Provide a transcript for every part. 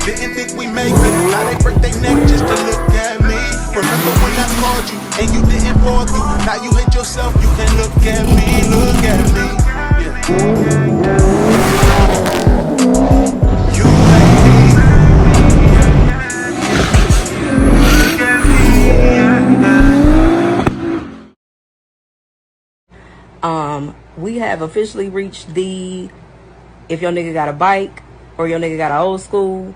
Didn't think we make it. Now they break their neck just to look at me. Remember when I called you and you didn't fall through? Now you hate yourself, you can look at me, look at me. You hate me. We have officially reached the if your nigga got a bike or your nigga got an old school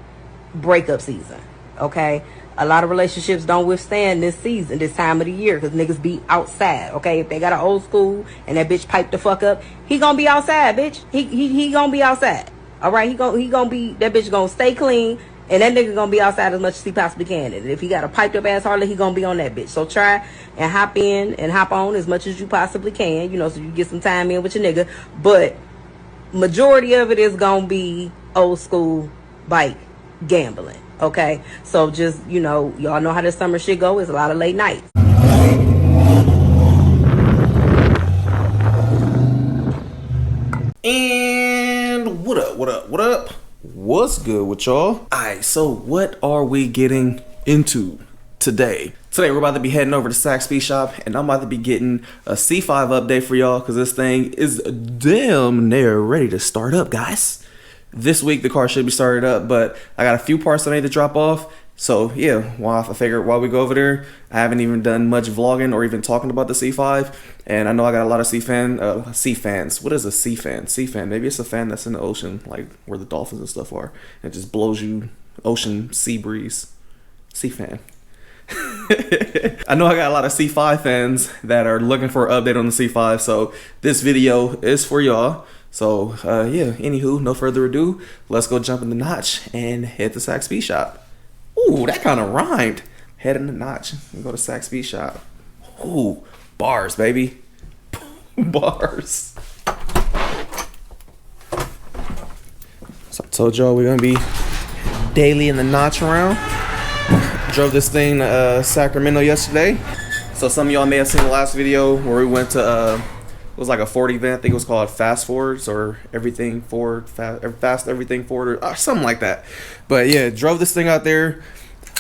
breakup season. Okay, a lot of relationships don't withstand this season, this time of the year, because niggas be outside. Okay, if they got an old school and that bitch piped the fuck up, he gonna be outside, bitch. He gonna be outside. All right, he gonna be, that bitch gonna stay clean, and that nigga gonna be outside as much as he possibly can. And if he got a piped up ass Harley, he gonna be on that bitch. So try and hop in and hop on as much as you possibly can, you know, so you get some time in with your nigga. But majority of it is gonna be old school bike gambling. Okay, so just, you know, y'all know how this summer shit go. It's a lot of late nights. And what up? What's good with y'all? Alright, so what are we getting into today? Today we're about to be heading over to Saks Speed Shop, and I'm about to be getting a C5 update for y'all, because this thing is damn near ready to start up, guys. This week the car should be started up, but I got a few parts that I need to drop off. So yeah, I figured while we go over there, I haven't even done much vlogging or even talking about the C5, and I know I got a lot of C fans. What is a C fan? C fan, maybe it's a fan that's in the ocean, like where the dolphins and stuff are. It just blows you ocean sea breeze. C fan. I know I got a lot of C5 fans that are looking for an update on the C5, so this video is for y'all. So yeah, anywho, no further ado, let's go jump in the notch and head to Saks Speed Shop. Ooh, that kind of rhymed. Head in the notch and go to Saks Speed Shop. Ooh, bars, baby. Bars. So I told y'all we're gonna be daily in the notch around. Drove this thing to Sacramento yesterday. So some of y'all may have seen the last video where we went to it was like a Ford event. I think it was called Fast Fords or Everything Ford, Fast Everything Ford, or something like that. But yeah, drove this thing out there,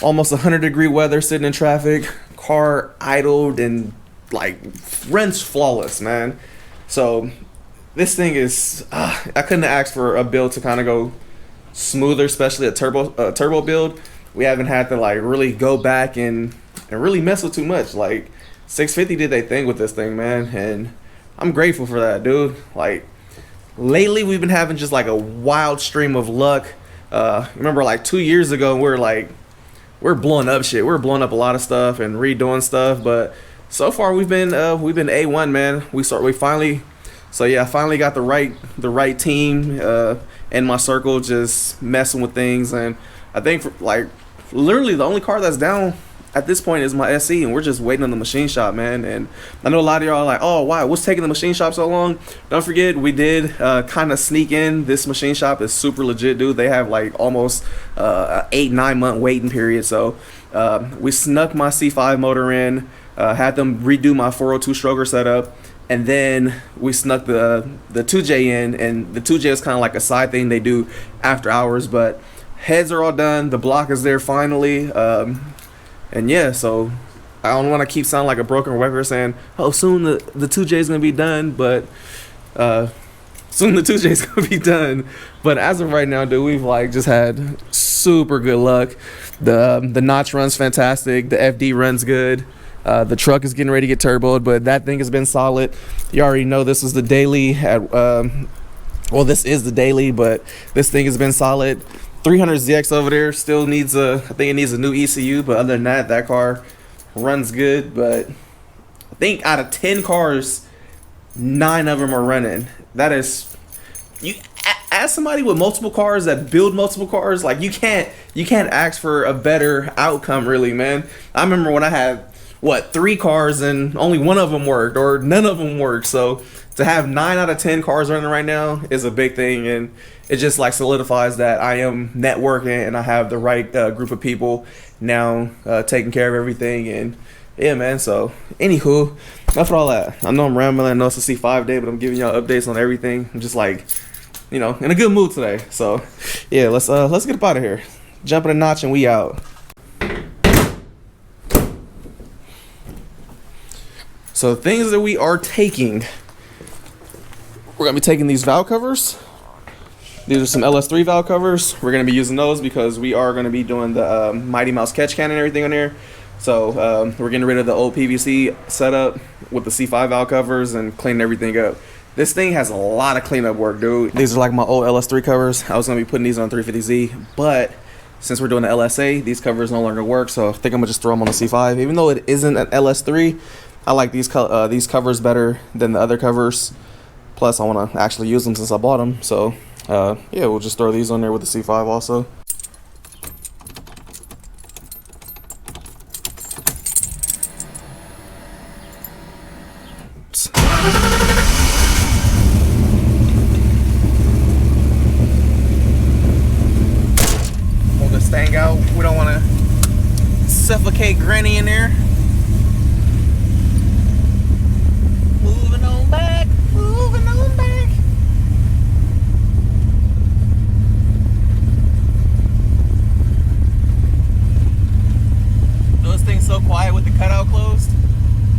almost 100-degree weather, sitting in traffic, car idled and like runs flawless, man. So this thing is, I couldn't ask for a build to kind of go smoother, especially a turbo build. We haven't had to like really go back and really mess with too much. Like 650 did their thing with this thing, man, and I'm grateful for that, dude. Like lately we've been having just like a wild stream of luck. Remember like 2 years ago we're blowing up shit. We're blowing up a lot of stuff and redoing stuff, but so far we've been A1, man. I finally got the right team in my circle, just messing with things. And I think like literally the only car that's down at this point is my SE, and we're just waiting on the machine shop, man. And I know a lot of y'all are like, oh, why? What's taking the machine shop so long? Don't forget, we did kind of sneak in. This machine shop is super legit, dude. They have like almost 8-9 month waiting period. So we snuck my C5 motor in, had them redo my 402 stroker setup, and then we snuck the 2J in, and the 2J is kind of like a side thing they do after hours. But heads are all done. The block is there finally. And yeah, so I don't want to keep sounding like a broken record saying, oh, soon the 2J is going to be done, but soon the 2J is going to be done. But as of right now, dude, we've like just had super good luck. The notch runs fantastic. The FD runs good. The truck is getting ready to get turboed, but that thing has been solid. You already know this was the daily well, this is the daily, but this thing has been solid. 300ZX over there still needs I think it needs a new ECU, but other than that car runs good. But I think out of 10 cars, 9 of them are running. That is, you as somebody with multiple cars that build multiple cars, like you can't ask for a better outcome, really, man. I remember when I had 3 cars and only one of them worked, or none of them worked. So to have 9 out of 10 cars running right now is a big thing, and it just like solidifies that I am networking and I have the right group of people now taking care of everything. And yeah, man. So anywho, that's all that. I know I'm rambling. I know it's a C5 day, but I'm giving y'all updates on everything. I'm just like, you know, in a good mood today. So yeah, let's get up out of here. jumping a notch, and we out. So things that we are taking. We're gonna be taking these valve covers. These are some LS3 valve covers. We're gonna be using those because we are gonna be doing the Mighty Mouse catch can and everything on there. So we're getting rid of the old PVC setup with the C5 valve covers and cleaning everything up. This thing has a lot of cleanup work, dude. These are like my old LS3 covers. I was gonna be putting these on 350Z, but since we're doing the LSA, these covers no longer work. So I think I'm gonna just throw them on the C5. Even though it isn't an LS3, I like these covers better than the other covers. Plus, I want to actually use them since I bought them. So, yeah, we'll just throw these on there with the C5 also. Pull this thing out. We don't want to suffocate Granny in there. Moving on back. Those things so quiet with the cutout closed.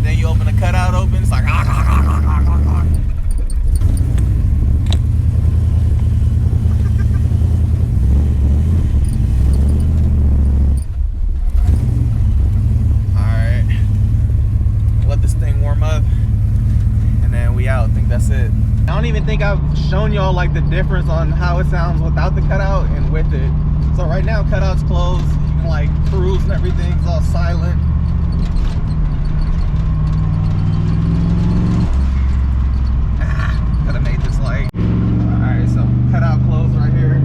Then you open the cutout open, it's like Alright. Let this thing warm up. And then we out. I think that's it. I don't even think I've shown y'all like the difference on how it sounds without the cutout and with it. So right now cutout's closed. You can like cruise and everything's all silent. Could have made this like. Alright, so cutout closed right here.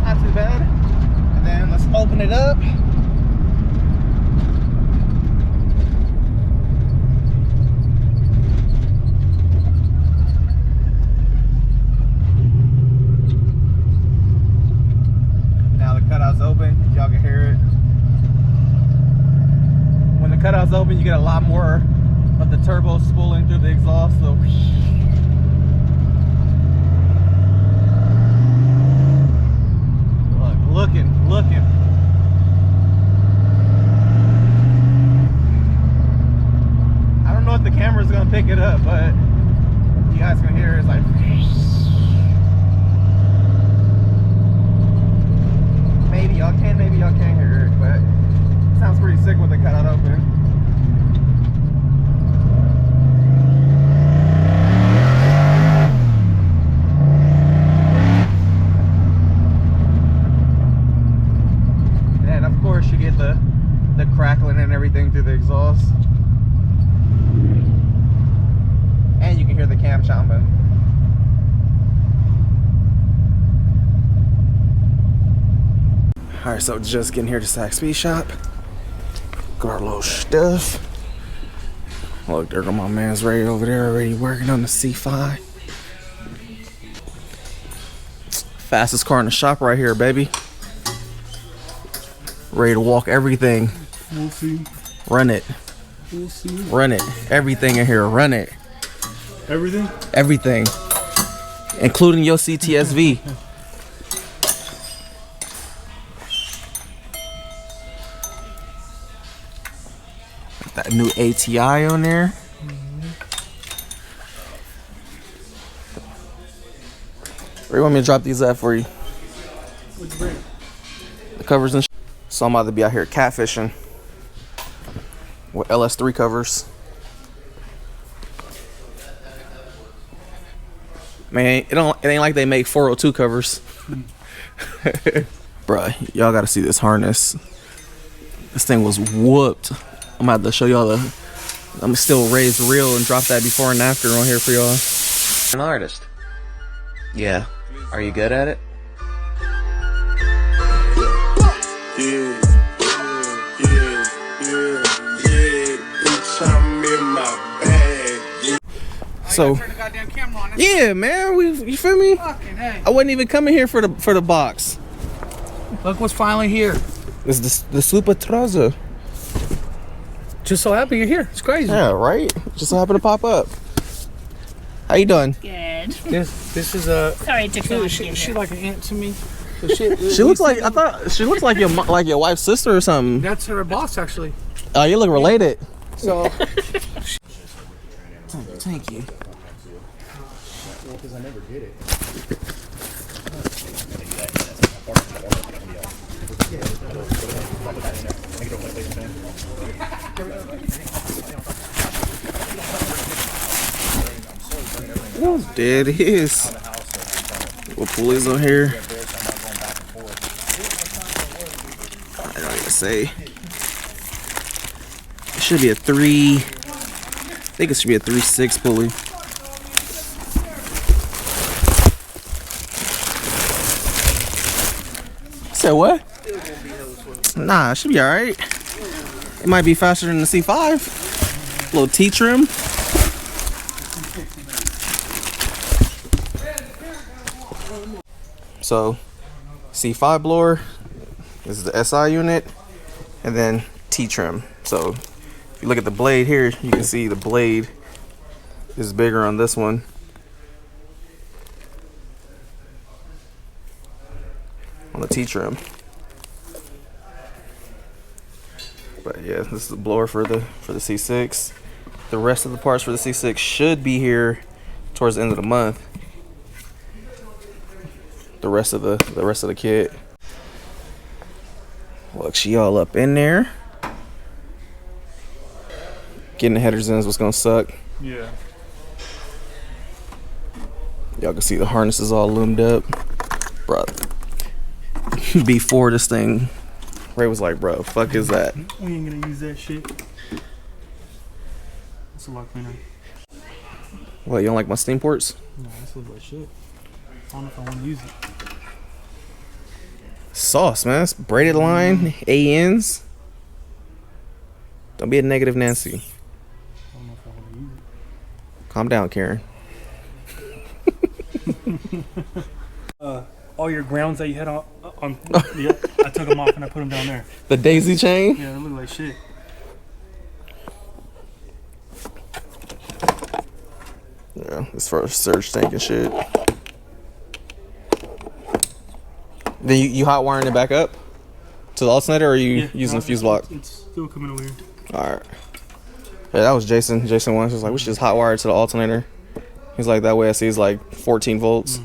Not too bad. And then let's open it up. Cutouts open, y'all can hear it. When the cutouts open, you get a lot more of the turbo spooling through the exhaust. So looking. I don't know if the camera's gonna pick it up, but you guys can hear it. It's like. Maybe y'all can, maybe y'all can't hear it, but it sounds pretty sick with the cutout open. And then of course you get the crackling and everything through the exhaust. And you can hear the cam chomping. Alright, so just getting here to Sac Speed Shop. Got our little stuff. Look, there go my man's Ray over there already working on the C5. Fastest car in the shop right here, baby. Ready to walk everything. We'll see. Run it. We'll see. Run it. Everything in here. Run it. Everything? Everything. Including your CTSV. That new ATI on there. Where do you want me to drop these at for you? The covers and so I'm about to be out here catfishing with LS3 covers. Man, it ain't like they make 402 covers. Bruh, y'all gotta see this harness. This thing was whooped. I'm about to show y'all I'm still raised real and drop that before and after on here for y'all. An artist. Yeah. Are you good at it? Yeah. Bitch, I'm in my bag. So, Turn the goddamn camera on. yeah, man, you feel me? Fucking hey. I wasn't even coming here for the box. Look what's finally here. It's the Super Traza. Just so happy you're here. It's crazy. Yeah, right? Just so happened to pop up. How you doing? Good. This is a. Sorry it took so long to She get here. like an aunt to me. So She looks like, I thought she looks like your wife's sister or something. That's her boss, actually. Oh, you look related. So. Thank you. There it is. What pool is on here? I don't even say. It should be a 3. I think it should be a 3.6 pulley. Say what? Nah, it should be alright. It might be faster than the C5. Little T trim. So, C5 blower is the SI unit, and then T trim. So, if you look at the blade here, you can see the blade is bigger on this one. On the T trim. But yeah, this is the blower for the C6. The rest of the parts for the C6 should be here towards the end of the month. The rest of the kit. Look, she all up in there. Getting the headers in is what's gonna suck. Yeah. Y'all can see the harnesses all loomed up. Bro, before this thing, Ray was like, bro, fuck is that? We ain't gonna use that shit. It's a lot cleaner. What, you don't like my steam ports? No, this looks like shit. I don't know if I want to use it. Sauce, man. It's braided line, ANs. Don't be a negative Nancy. I don't know if I want to use it. Calm down, Karen. All your grounds that you had on yeah, I took them off and I put them down there. The daisy chain? Yeah, they look like shit. Yeah, it's for a surge tank and shit. Then you hot wiring it back up to the alternator, or are you using the fuse block? It's still coming over here. Alright. Yeah, that was Jason. Jason once was like, we should just hot wire it to the alternator. He's like, that way I see it's like 14 volts.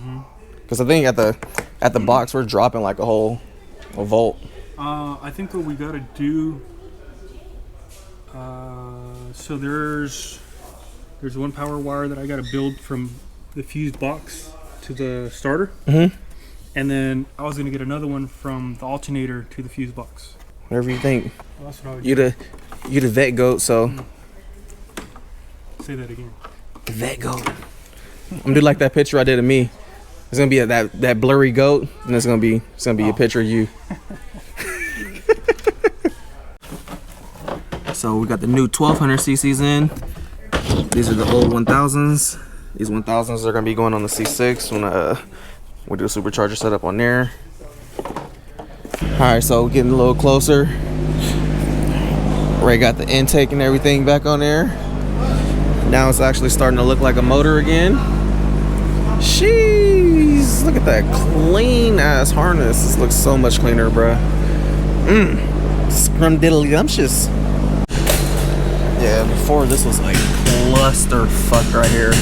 Because I think at the box we're dropping like a volt. I think what we gotta do. So there's one power wire that I gotta build from the fuse box to the starter. And then I was gonna get another one from the alternator to the fuse box. Whatever you think. Well, that's what I would You the vet goat, so say that again. the vet goat. I'm gonna do like that picture I did of me. It's gonna be that blurry goat, and it's gonna be a picture of you. So we got the new 1200 cc's in. These are the old 1000s. These 1000s are gonna be going on the C6 when we do a supercharger setup on there. All right, so getting a little closer. Ray got the intake and everything back on there. Now it's actually starting to look like a motor again. Jeez, look at that clean ass harness. This looks so much cleaner, bruh. Scrumdiddlyumptious. Yeah, before this was like clusterfuck right here.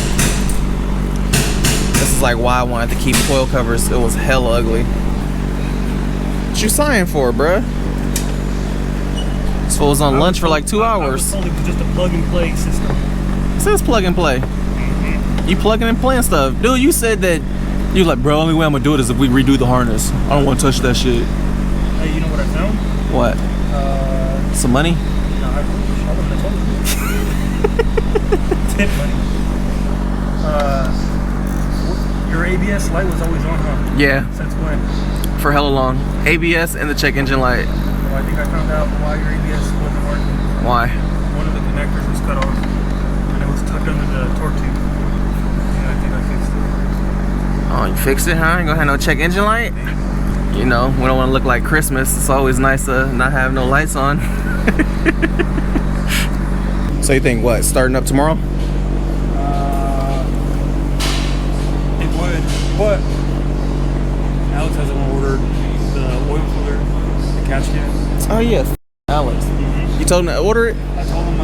This is like why I wanted to keep coil covers. It was hella ugly. What you sighing for, bruh? This fool was on lunch for like 2 hours. I was told it was just a plug and play system. It says plug and play. You plugging and playing stuff. Dude, you said that you like, bro, only way I'm gonna do it is if we redo the harness. I don't wanna touch that shit. Hey, you know what I found? What? Some money? No, I wouldn't have told you. Tip money. Your ABS light was always on, huh? Yeah, Since when? for hella long. ABS and the check engine light. Well, I think I found out why your ABS wasn't working. Why? One of the connectors was cut off, and it was tucked under the torque tube. And I think I fixed it. Oh, you fixed it, huh? You gonna have no check engine light? You know, we don't wanna look like Christmas. It's always nice to not have no lights on. So you think what, starting up tomorrow? It would, but Alex hasn't ordered the oil cooler, the catch can. Oh yeah, Alex. You told him to order it? I told him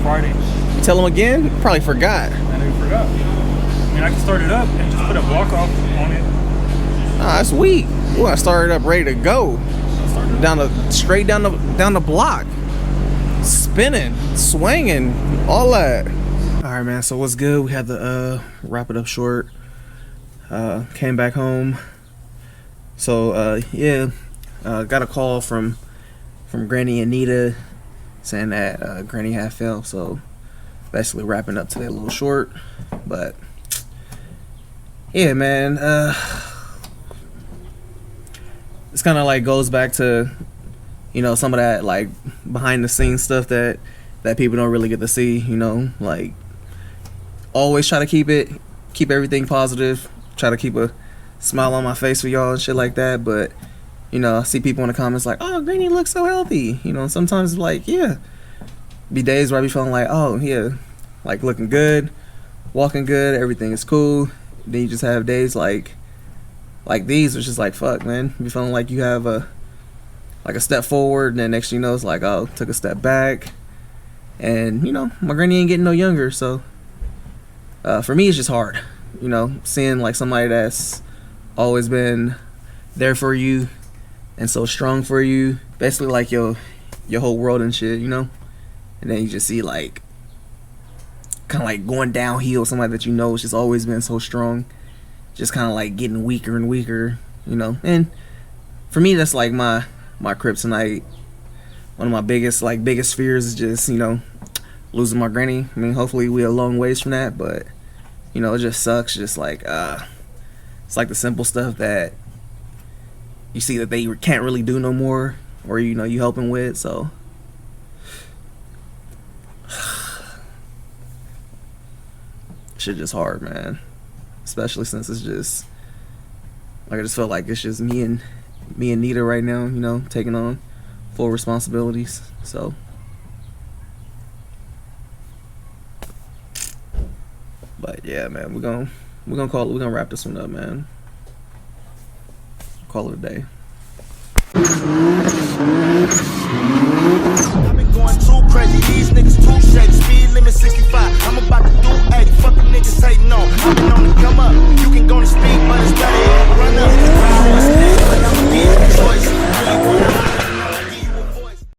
Friday. You tell him again? Probably forgot. I never forgot. I mean, I can start it up and just put a block off on it. Ah, that's weak. We want to start it up ready to go. Straight down the block. Spinning, swinging, all that. All right, man. So what's good? We had to wrap it up short. Came back home. So yeah, got a call from Granny Anita saying that Granny had fell. So basically wrapping up today a little short, but yeah, man. It's kind of like goes back to, you know, some of that like behind the scenes stuff that people don't really get to see, you know, like always try to keep everything positive, try to keep a smile on my face for y'all and shit like that. But you know, I see people in the comments like, oh, Granny looks so healthy, you know. Sometimes like, yeah, be days where I be feeling like, oh yeah, like looking good, walking good, everything is cool. Then you just have days like these, it's just like, fuck, man, you feeling like you have a step forward, and then next thing you know, it's like, oh, took a step back. And you know, my granny ain't getting no younger, so for me it's just hard, you know, seeing like somebody that's always been there for you and so strong for you, basically like your whole world and shit, you know. And then you just see like kind of like going downhill, somebody that you know has just always been so strong, just kind of like getting weaker and weaker, you know. And for me, that's like my kryptonite. One of my biggest fears is just, you know, losing my granny. I mean, hopefully we're a long ways from that, but you know, it just sucks. Just like it's like the simple stuff that you see that they can't really do no more, or you know, you helping with. So shit just hard, man. Especially since it's just like, I just feel like it's just me and Nita right now, you know, taking on full responsibilities. So but yeah, man, we're gonna wrap this one up, man. Call it a day. I've been going too crazy, these niggas too shady. Speed limit 65, I'm about to do 80. Fucking niggas hating on. I've been on the